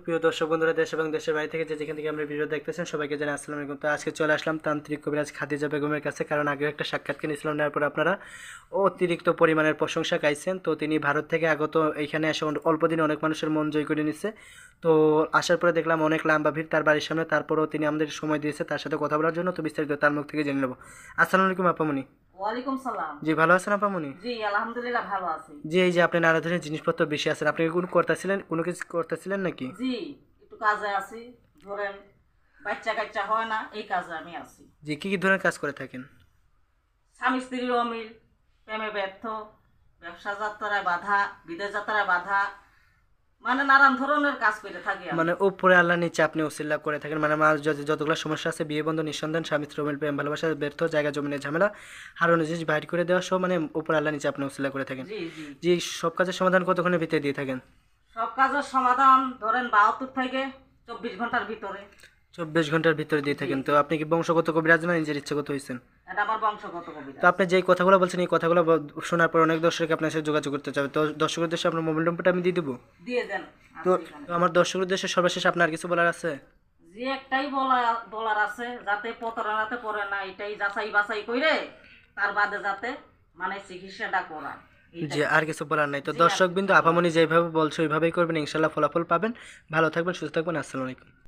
সুপ্রিয় দর্শক বন্ধুরা, দেশ এবং দেশের বাইরে থেকে যেখান থেকে আমরা ভিডিও দেখতেছেন সবাইকে জানাই আসসালামু আলাইকুম। তো আজকে চলে আসলাম তান্ত্রিক কবিরাজ খাদিজা বেগমের কাছে, কারণ আগে একটা সাক্ষাৎকার নিয়েছিলাম, নেওয়ার পর আপনারা অতিরিক্ত পরিমাণের প্রশংসা গাইছেন। তো তিনি ভারত থেকে আগত, এইখানে এসে অল্প দিনে অনেক মানুষের মন জয় করে নিচ্ছে। তো আসার পরে দেখলাম অনেক লম্বা ভিড় তার বাড়ির সামনে, তারপরেও তিনি আমাদের সময় দিয়েছে তার সাথে কথা বলার জন্য। তো বিস্তারিত তার মুখ থেকে জেনে নেব। আসসালামু আলাইকুম আপামনি। ওয়ালাইকুম সালাম। জি, ভালো আছেন আপামনি? জি আলহামদুলিল্লাহ ভালো আছি। জি, এই যে আপনি নানা ধরনের জিনিসপত্র বেশি আছেন, আপনি কোনো কিছু করতেছিলেন নাকি? জি একটু কাজে আছি, ধরেন বাচ্চা কাচ্চা হয় না, এই কাজে আমি আছি। জি, কি ধরনের কাজ করে থাকেন? স্বামী স্ত্রীর অমিল, প্রেমে ব্যর্থ, ব্যবসা যাত্রায় বাধা, বিদেশ যাত্রায় বাধা, মানে নানান ধরনের কাজ করে থাকি আমি। মানে উপরে আল্লাহ, নিচে আপনি উসিল্লা করে থাকেন, মানে আমার যতগুলো সমস্যা আছে, বিয়ে বন্ধ, নিঃসন্তান, স্বামী স্ত্রী অমিল, প্রেম ভালোবাসা ব্যর্থ, জায়গা জমিনের ঝামেলা, হারানো জিনিস বাইর করে দেওয়া সব, মানে উপরে আল্লাহ, নিচে আপনি উসিল্লা করে থাকেন। জি জি জি, সব কাজের সমাধান কতক্ষণের ভিতরে দিয়ে থাকেন? সব কাজের সমাধান ধরেন 72 থেকে 24 ঘন্টার ভিতরে। 24 ঘন্টার ভিতরে দিয়ে থাকেন। তো আপনি কি বংশগত কবিরাজ না নিজের ইচ্ছাগত হয়েছেন? এটা আমার বংশগত কবিতা। তো আপনি যেই কথাগুলো বলছেন, এই কথাগুলো শোনার পর অনেক দর্শক আপনার সাথে যোগাযোগ করতে চাবে। তো দর্শকের উদ্দেশ্যে আপনার মোবাইল নম্বরটা আমি দিয়ে দেবো। দিয়ে দেন। তো আছে এখানে। তো আমার দর্শকের উদ্দেশ্যে সর্বশেষ আপনার কিছু বলার আছে? যে একটাই বলার আছে, যাতে প্রতারণাতে পড়ে না, এটাই যাচাই বাছাই করে তার বাদে যাতে মানে চিকিৎসাটা করায়। জি, আর কিছু বলার নাই। তো দর্শক বিন্দু, আপামনি যেভাবে বলছো ওইভাবেই করবেন, ইনশাল্লাহ ফলাফল পাবেন। ভালো থাকবেন, সুস্থ থাকবেন। আসসালামু আলাইকুম।